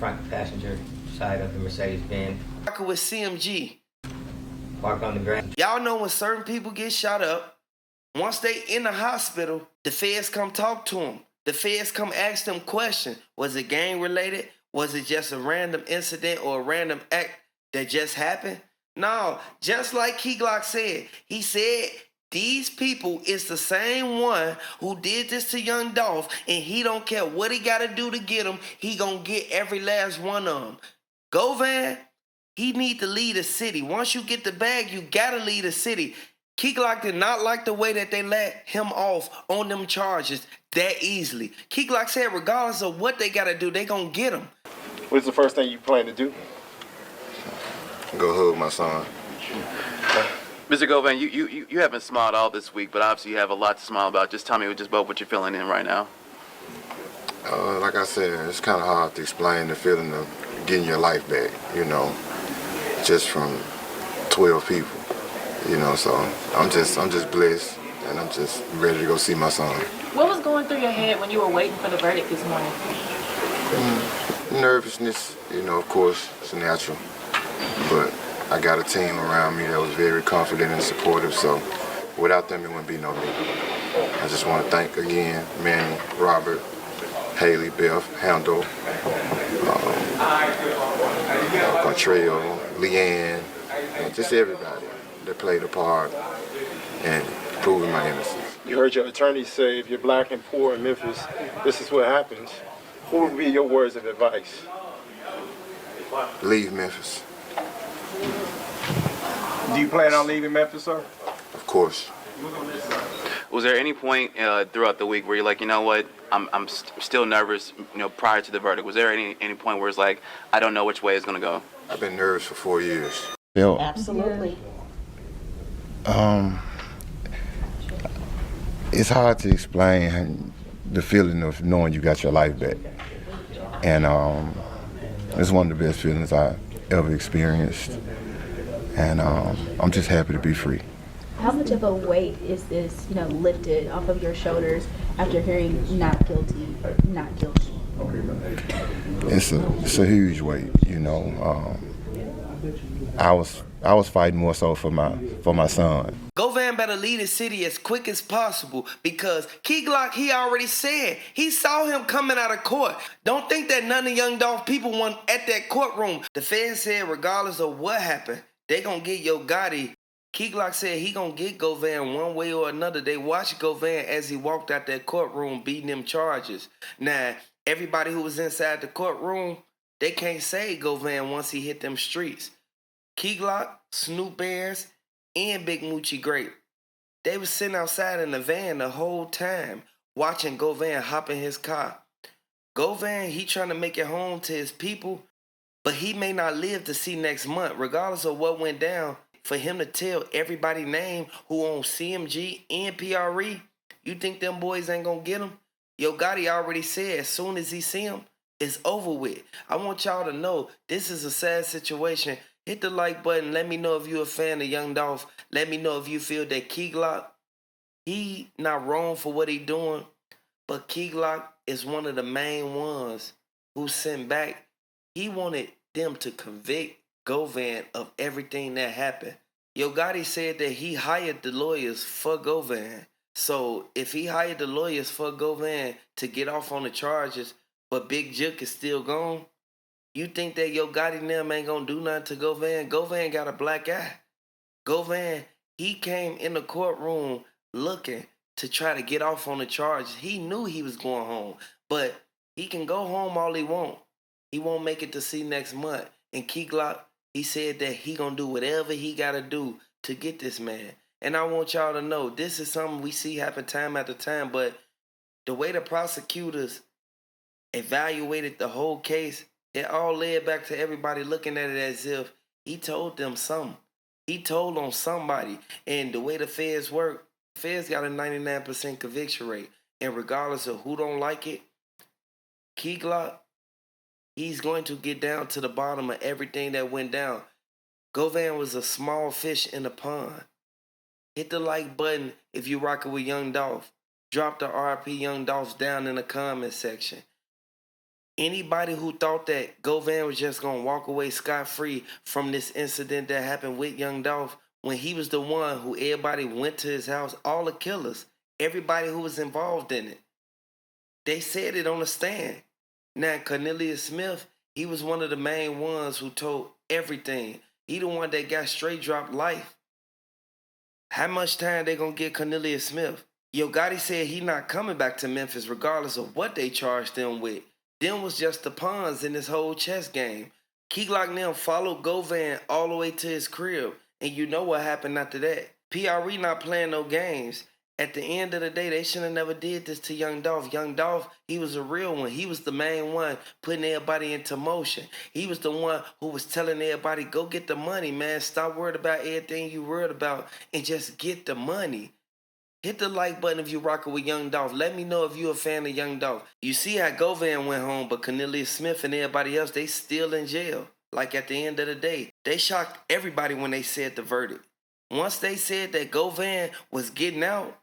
front passenger side of the Mercedes-Benz. With CMG. Park on the ground. Y'all know when certain people get shot up, once they in the hospital, the feds come talk to them. The feds come ask them questions. Was it gang related? Was it just a random incident or a random act that just happened? No, just like Glock said. He said these people is the same one who did this to young Dolph, and he don't care what he got to do to get him. He gonna get every last one of them. Govan, he need to leave the city. Once you get the bag, you gotta leave the city. Glock did not like the way that they let him off on them charges that easily. Glock said regardless of what they gotta do, they gonna get him. What's the first thing you plan to do? Go hug my son. Mr. Govan, you haven't smiled all this week, but obviously you have a lot to smile about. Just tell me just about what you're feeling in right now. Like I said, it's kind of hard to explain the feeling of getting your life back, you know, just from 12 people, you know, so I'm just blessed, and I'm just ready to go see my son. What was going through your head when you were waiting for the verdict this morning? Nervousness, you know, of course, it's natural, but I got a team around me that was very confident and supportive, so without them, it wouldn't be no me. I just want to thank again Manny, Robert, Haley, Beth, Handel, Contrell, Leanne, just everybody that played a part in proving my innocence. You heard your attorney say if you're black and poor in Memphis, this is what happens. What would be your words of advice? Leave Memphis. Do you plan on leaving Memphis, sir? Of course. Was there any point throughout the week where you're like, you know what, I'm still nervous, you know, prior to the verdict? Was there any point where it's like, I don't know which way it's gonna go? I've been nervous for 4 years. Absolutely. It's hard to explain the feeling of knowing you got your life back. And it's one of the best feelings I ever experienced. And I'm just happy to be free. How much of a weight is this, you know, lifted off of your shoulders after hearing not guilty, not guilty? It's a huge weight, you know. I was fighting more so for my son. Govan better leave the city as quick as possible because Glock, he already said he saw him coming out of court. Don't think that none of young Dolph people want at that courtroom. The feds said regardless of what happened, they gonna get Yo Gotti. Glock said he gonna get Govan one way or another. They watched Govan as he walked out that courtroom beating them charges. Now, everybody who was inside the courtroom, they can't say Govan once he hit them streets. Glock, Snoop Bears, and Big Moochie Grape. They was sitting outside in the van the whole time watching Govan hop in his car. Govan, he trying to make it home to his people, but he may not live to see next month, regardless of what went down. For him to tell everybody name who owns CMG and PRE, you think them boys ain't gonna get him? Yo Gotti already said as soon as he see him, it's over with. I want y'all to know this is a sad situation. Hit the like button. Let me know if you're a fan of Young Dolph. Let me know if you feel that Glock, he not wrong for what he doing, but Glock is one of the main ones who sent back. He wanted them to convict Govan of everything that happened. Yo Gotti said that he hired the lawyers for Govan. So if he hired the lawyers for Govan to get off on the charges, but Big Jook is still gone, you think that Yo Gotti and them ain't gonna do nothing to Govan? Govan got a black eye. Govan, he came in the courtroom looking to try to get off on the charges. He knew he was going home, but he can go home all he want. He won't make it to see next month. And Glock, he said that he gonna do whatever he gotta do to get this man. And I want y'all to know, this is something we see happen time after time, but the way the prosecutors evaluated the whole case, it all led back to everybody looking at it as if he told them something. He told on somebody. And the way the feds work, feds got a 99% conviction rate. And regardless of who don't like it, Glock, he's going to get down to the bottom of everything that went down. Govan was a small fish in the pond. Hit the like button if you rocking with Young Dolph. Drop the RP Young Dolphs down in the comment section. Anybody who thought that Govan was just gonna walk away scot-free from this incident that happened with Young Dolph, when he was the one who everybody went to his house, all the killers, everybody who was involved in it, they said it on the stand. Now, Cornelius Smith, he was one of the main ones who told everything. He the one that got straight dropped life. How much time they gonna get Cornelius Smith? Yo Gotti said he not coming back to Memphis regardless of what they charged them with. Them was just the pawns in this whole chess game. Key Glock and them followed Govan all the way to his crib, and you know what happened after that. PRE not playing no games. At the end of the day, they should have never did this to Young Dolph. Young Dolph, he was a real one. He was the main one putting everybody into motion. He was the one who was telling everybody, go get the money, man. Stop worried about everything you worried about and just get the money. Hit the like button if you're rocking with Young Dolph. Let me know if you're a fan of Young Dolph. You see how Govan went home, but Cornelius Smith and everybody else, they still in jail. Like at the end of the day, they shocked everybody when they said the verdict. Once they said that Govan was getting out,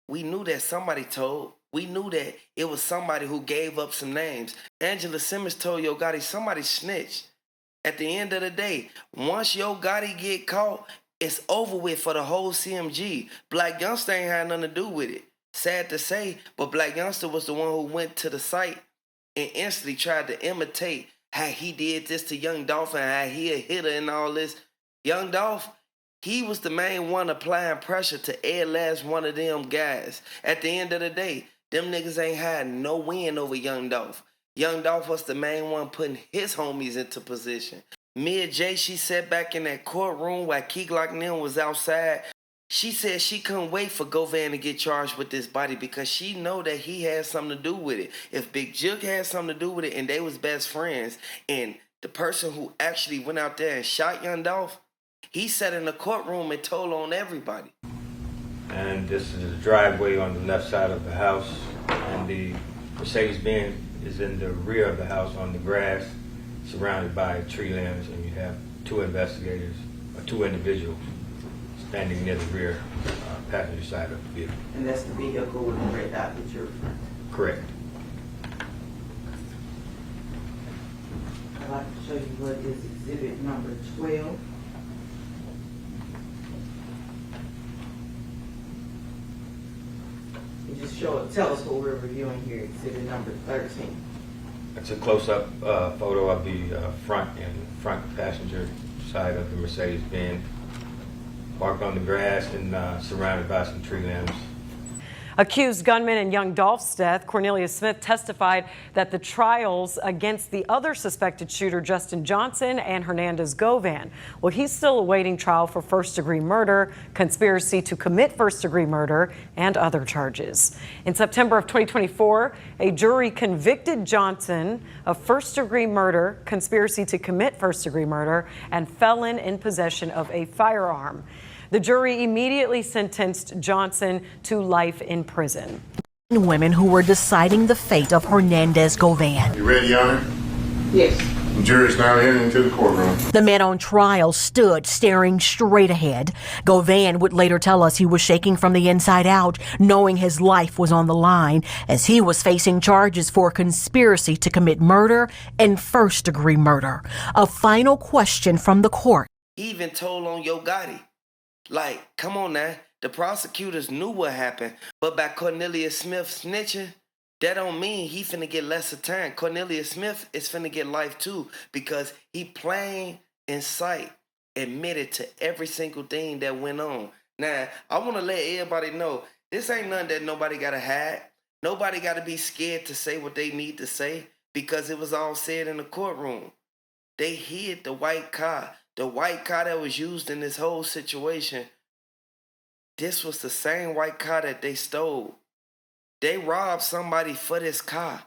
we knew that somebody told. We knew that it was somebody who gave up some names. Angela Simmons told Yo Gotti somebody snitched. At the end of the day, once Yo Gotti get caught, it's over with for the whole CMG. Black Youngster ain't had nothing to do with it. Sad to say, but Black Youngster was the one who went to the site and instantly tried to imitate how he did this to Young Dolph and how he a hitter and all this. Young Dolph, he was the main one applying pressure to every last one of them guys. At the end of the day, them niggas ain't had no win over Young Dolph. Young Dolph was the main one putting his homies into position. Mia J, she sat back in that courtroom while Key Glock and them was outside. She said she couldn't wait for Govan to get charged with this body because she know that he had something to do with it. If Big Jook had something to do with it and they was best friends, and the person who actually went out there and shot Young Dolph, he sat in the courtroom and told on everybody. And this is the driveway on the left side of the house, and the Mercedes-Benz is in the rear of the house on the grass, surrounded by tree limbs, and you have two investigators, or two individuals, standing near the rear passenger side of the vehicle. And that's the vehicle with the red dot that you're referring to? Correct. I'd like to show you what is exhibit number 12. You just tell us what we're reviewing here, exhibit number 13. It's a close-up photo of the front passenger side of the Mercedes-Benz, parked on the grass and surrounded by some tree limbs. Accused gunman in Young Dolph's death, Cornelius Smith testified that the trials against the other suspected shooter, Justin Johnson, and Hernandez Govan, well, he's still awaiting trial for first-degree murder, conspiracy to commit first-degree murder, and other charges. In September of 2024, a jury convicted Johnson of first-degree murder, conspiracy to commit first-degree murder, and felon in possession of a firearm. The jury immediately sentenced Johnson to life in prison. Women who were deciding the fate of Hernandez Govan. You ready, Your Honor? Yes. The jury's now entering into the courtroom. The man on trial stood staring straight ahead. Govan would later tell us he was shaking from the inside out, knowing his life was on the line as he was facing charges for conspiracy to commit murder and first-degree murder. A final question from the court. He even told on Yo Gotti. Like, come on now. The prosecutors knew what happened, but by Cornelius Smith snitching, that don't mean he finna get less of time. Cornelius Smith is finna get life too because he plain in sight admitted to every single thing that went on. Now, I want to let everybody know, this ain't nothing that nobody got to hide. Nobody got to be scared to say what they need to say because it was all said in the courtroom. They hid the white car. The white car that was used in this whole situation, this was the same white car that they stole. They robbed somebody for this car.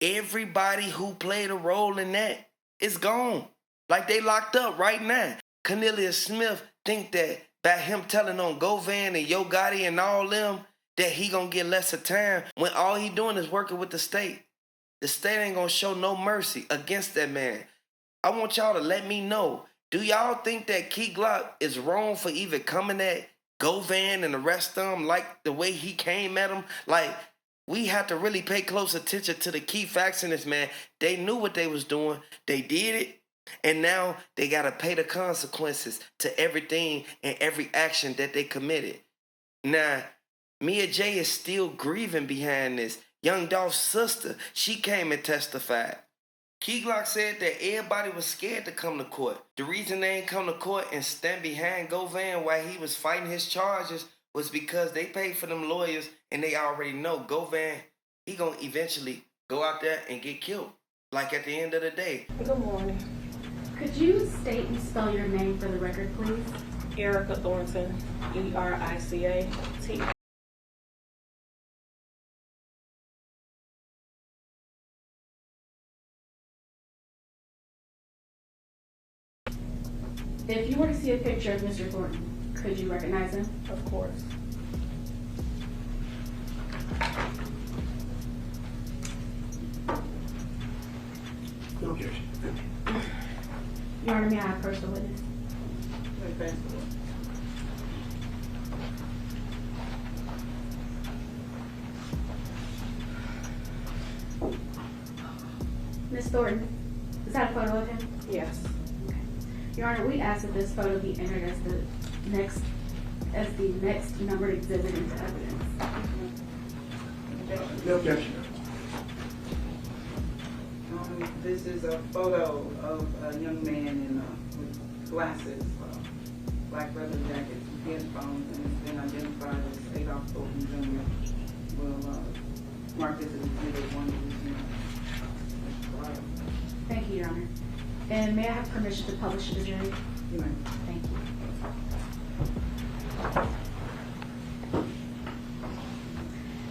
Everybody who played a role in that is gone. Like they locked up right now. Cornelius Smith think that by him telling on Govan and Yo Gotti and all them, that he gonna get less of time when all he doing is working with the state. The state ain't gonna show no mercy against that man. I want y'all to let me know. Do y'all think that Key Glock is wrong for even coming at Govan and the rest of them like the way he came at him? Like, we have to really pay close attention to the key facts in this, man. They knew what they was doing. They did it. And now they got to pay the consequences to everything and every action that they committed. Now, Mia J is still grieving behind this. Young Dolph's sister, she came and testified. Key Glock said that everybody was scared to come to court. The reason they ain't come to court and stand behind Govan while he was fighting his charges was because they paid for them lawyers and they already know Govan, he gonna eventually go out there and get killed. Like at the end of the day. Good morning. Could you state and spell your name for the record, please? Erica Thornton, E-R-I-C-A-T. If you were to see a picture of Mr. Thornton, could you recognize him? Of course. No objection. Your Honor, may I have personal witness? Ms. Thornton, is that a photo of him? Yes. Okay. Your Honor, we ask that this photo be entered as the next numbered exhibit into evidence. No objection. This is a photo of a young man in with glasses, black leather jacket, headphones, and it's been identified as Adolph Thornton Jr. We'll mark this as exhibit 1. Thank you, Your Honor. And may I have permission to publish to the jury? You may. Thank you.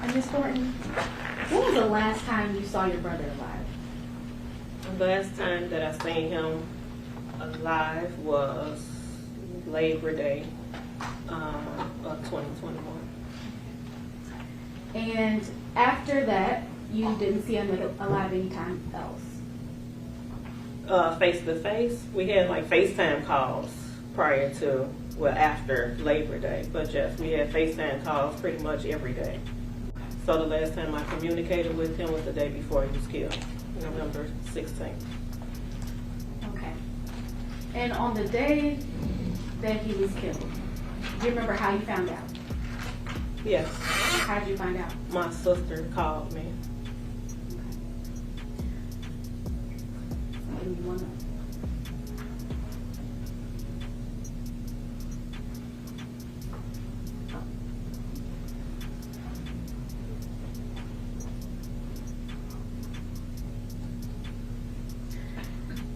And Ms. Thornton, when was the last time you saw your brother alive? The last time that I seen him alive was Labor Day of 2021. And after that, you didn't see him alive anytime else? Face to face, we had like FaceTime calls prior to, well, after Labor Day, but yes, we had FaceTime calls pretty much every day. So the last time I communicated with him was the day before he was killed, November 16th. Okay. And on the day that he was killed, do you remember how you found out? Yes. How did you find out? My sister called me. Give me 1 minute.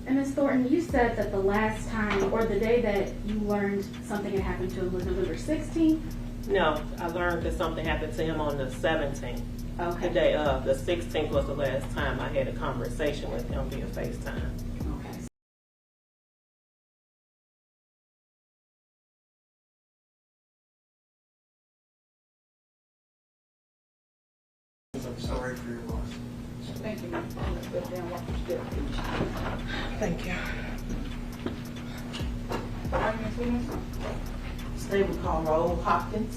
And Ms. Thornton, you said that the last time, or the day that you learned something had happened to him was November 16th? No, I learned that something happened to him on the 17th. Okay. The day of. The 16th was the last time I had a conversation with him via FaceTime. Okay. I'm sorry for your loss. Thank you. Thank you. Stable call roll, Hopkins.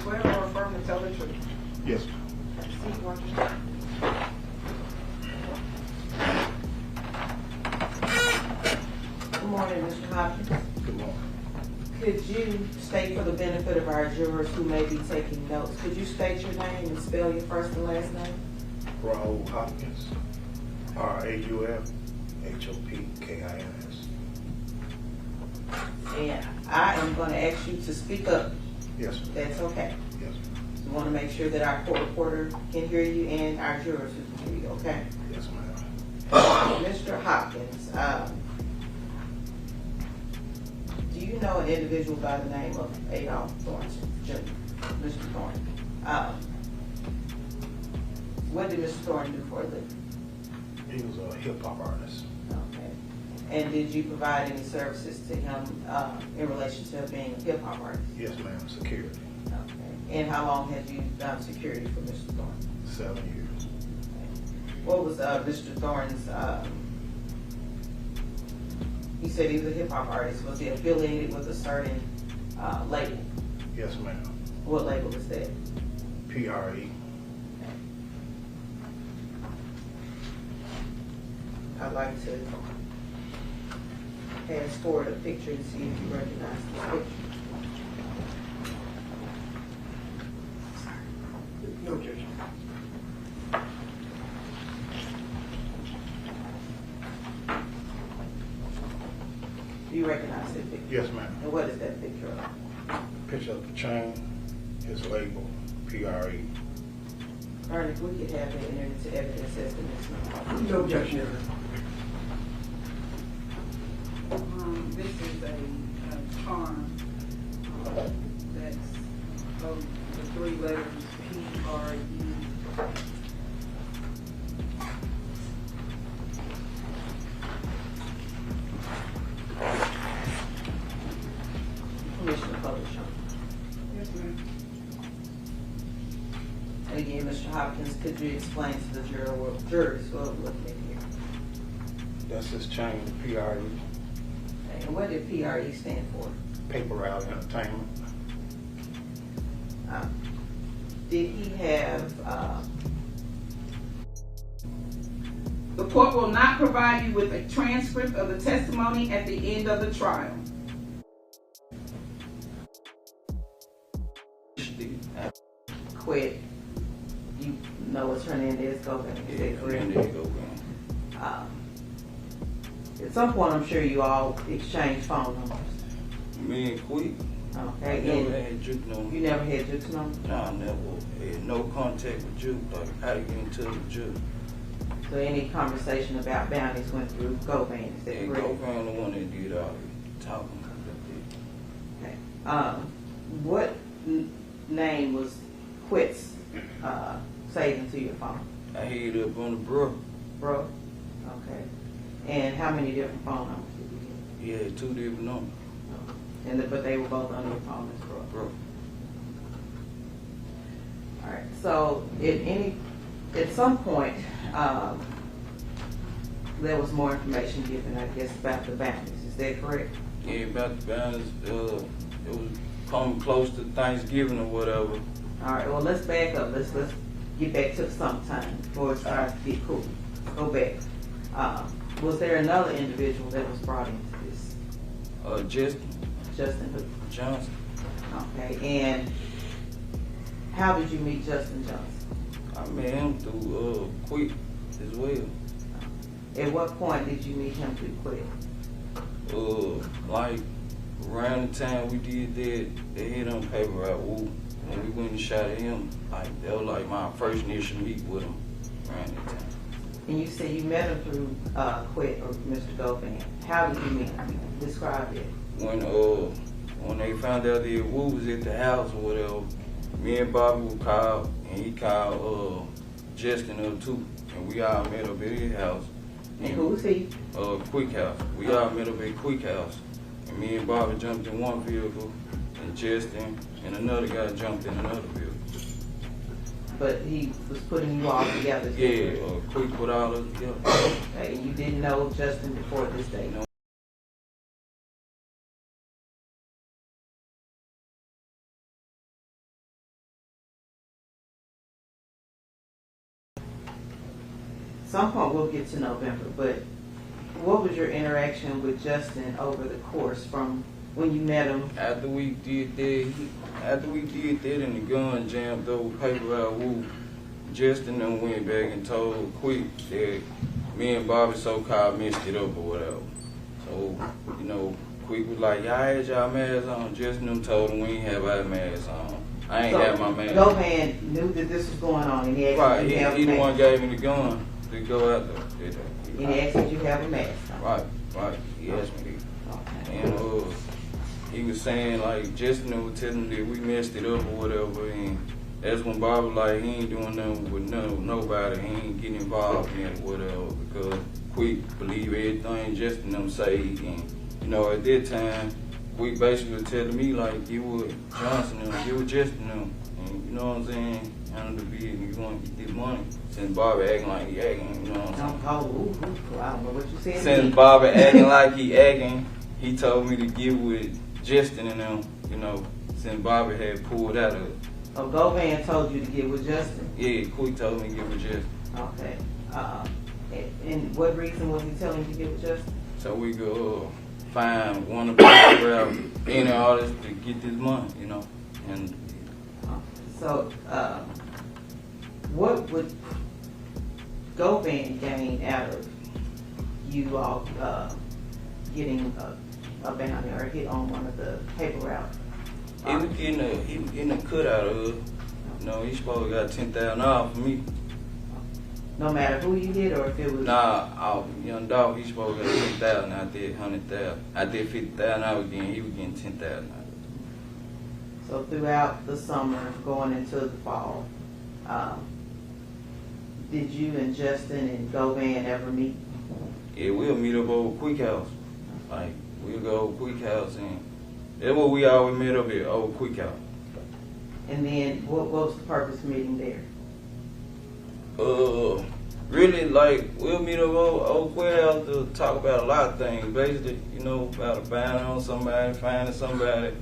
Swear or affirm to tell the truth? Yes. Good morning, Mr. Hopkins. Good morning. Could you state for the benefit of our jurors who may be taking notes, could you state your name and spell your first and last name? Raul Hopkins, RAUF HOPKINS. And I am going to ask you to speak up. Yes, sir. That's okay. Yes, sir. We want to make sure that our court reporter can hear you and our jurors can hear you, okay? Yes, ma'am. Mr. Hopkins, do you know an individual by the name of Adolph Thornton Jr., Mr. Thornton? What did Mr. Thornton do for a living? He was a hip-hop artist. Okay. And did you provide any services to him in relation to being a hip-hop artist? Yes, ma'am, security. Okay. And how long had you done security for Mr. Thornton? 7 years. Okay. What was Mr. Thornton's, you said he was a hip-hop artist. Was he affiliated with a certain label? Yes, ma'am. What label was that? PRE. I'd like to pass forward a picture to see if you recognize this picture. No objection. Do you recognize that picture? Yes, ma'am. And what is that picture of? Picture of the chain, his label, PRE. Ernie, if we could have that entered into evidence as to this number. No objection. This is a charm that's the 3 letters PRE. Permission to publish on. Yes, ma'am. And again, Mr. Hopkins, could you explain to the jurors what we're looking at here? That's his chain, the PRE. And what did PRE stand for? Paper Route Entertainment. Did he have, the court will not provide you with a transcript of the testimony at the end of the trial. Quit. You know it's Hernandez Govan. Is that correct? At some point, I'm sure you all exchanged phone numbers. Me and Quick. Okay. I never had Jook number. You never had Jook's number? Nah, I never had no contact with Jook. Like, how to get in touch with Jook. So any conversation about bounties went through Govan, is that correct? Govan the one that did all the talking. Okay. What name was Quit's saved into your phone? I had it up on the bro. Bro? Okay. And how many different phone numbers did you He had 2 different numbers. get? But they were both under your phone as bro? Bro. All right. So at some point, there was more information given, I guess, about the bounties. Is that correct? Yeah, about the bounties. It was coming close to Thanksgiving or whatever. All right. Well, let's back up. Let's get back to the summertime before it starts to get cool. Go back. Was there another individual that was brought into this? Justin who? Johnson. Okay. And how did you meet Justin Johnson? I met him through Quick as well. At what point did you meet him through Quick? Like around the time we did that, they hit on Paper Route Woo. When we went and shot at him, like that was like my first initial meet with him around that time. And you said you met him through Quick or Mr. Govan. How did you meet him? Describe it. When they found out that Woo was at the house or whatever, me and Bobby would call, and he called Justin up too, and we all met up at his house. And who was he? Quick House. We all met up at Quick House, and me and Bobby jumped in one vehicle, and Justin and another guy jumped in another vehicle. But he was putting you all together. Yeah, Quick put all of us together. Okay, you didn't know Justin before this day? No. Some point we'll get to November, but what was your interaction with Justin over the course from when you met him? After we did that and the gun jammed over Paper Route Woo, Justin then went back and told Quick that me and Bobby so-called messed it up or whatever. So, Quick was like, y'all had y'all masks on. Justin them told him we ain't have our masks on. I ain't have my mask. Govan knew that this was going on and he actually he the one gave me the gun to go out there. And he asked if you have a mask on. Right. He asked me that. Okay. And he was saying like Justin was telling him that we messed it up or whatever, and that's when Bob was like he ain't doing nothing with nobody, he ain't getting involved in it or whatever, because Quick believe everything Justin them say, and you know at that time Quick basically was telling me like get with Johnson them, get with Justin them, and you know what I'm saying, handle the business, you want to get this money. Since Bobby acting like he acting, you know what I'm saying. I don't know what you said. Since Bobby acting like he acting, he told me to get with Justin and them, you know, since Bobby had pulled out of it. Oh, Govan told you to get with Justin? Yeah, Quick told me to get with Justin. Okay. And what reason was he telling you to get with Justin? So we go find one of the around any artists to get this money, you know. And so, what would Govan gain out of you all getting a bounty or a hit on one of the paper routes? he was getting a cut out of it. You know, he supposed to got $10,000 for me. No matter who you hit or if it was... Nah, young dog, he supposed to get $10,000. I did $100,000. I did $50,000. I was getting, he was getting $10,000. So throughout the summer, going into the fall, did you and Justin and Govan ever meet? Yeah, we'll meet up over Quick House. Like, we'll go over Quick House, and that's what we always met up at, over Quick House. And then, what was the purpose of meeting there? Really, like, we'll meet up over Quick House to talk about a lot of things. Basically, you know, about a bounty on somebody, finding somebody.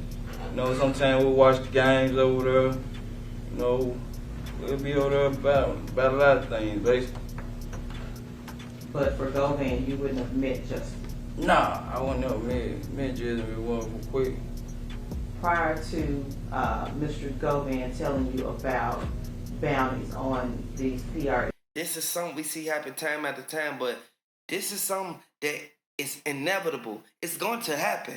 You know, sometimes we'll watch the games over there. You know, we'll be over there about a lot of things, basically. But for Govan, you wouldn't have met Justin? Nah, I wouldn't have met Justin if it wasn't for Quick. Prior to Mr. Govan telling you about bounties on these PR. This is something we see happen time after time, but this is something that is inevitable. It's going to happen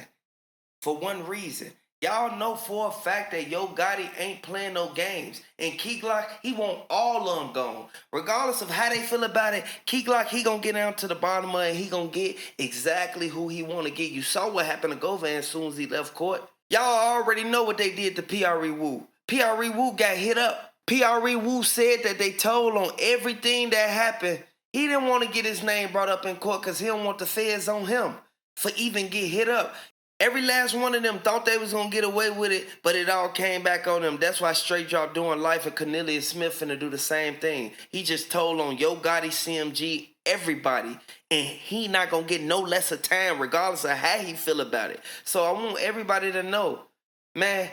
for one reason. Y'all know for a fact that Yo Gotti ain't playing no games. And Key Glock, he want all of them gone. Regardless of how they feel about it, Key Glock, he gonna get down to the bottom of it and he gonna get exactly who he want to get. You saw what happened to Govan as soon as he left court. Y'all already know what they did to P.R.E. Wu. P.R.E. Wu got hit up. P.R.E. Wu said that they told on everything that happened. He didn't want to get his name brought up in court because he don't want the feds on him for even get hit up. Every last one of them thought they was going to get away with it, but it all came back on them. That's why Straight Drop Doing Life and Cornelius Smith finna do the same thing. He just told on Yo Gotti, CMG, everybody, and he not going to get no lesser time regardless of how he feel about it. So I want everybody to know, man,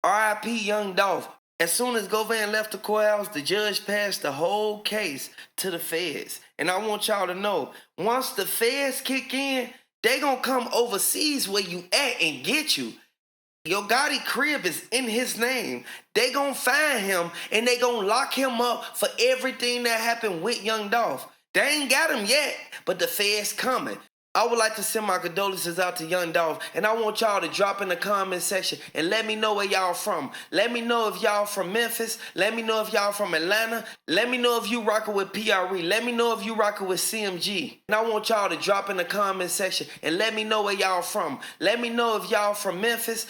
R.I.P. Young Dolph. As soon as Govan left the courthouse, the judge passed the whole case to the feds. And I want y'all to know, once the feds kick in, they gonna come overseas where you at and get you. Yo Gotti crib is in his name. They gonna find him and they gonna lock him up for everything that happened with Young Dolph. They ain't got him yet, but the feds coming. I would like to send my condolences out to Young Dolph, and I want y'all to drop in the comment section and let me know where y'all from. Let me know if y'all from Memphis. Let me know if y'all from Atlanta. Let me know if you rockin' with PRE. Let me know if you rockin' with CMG. And I want y'all to drop in the comment section and let me know where y'all from. Let me know if y'all from Memphis.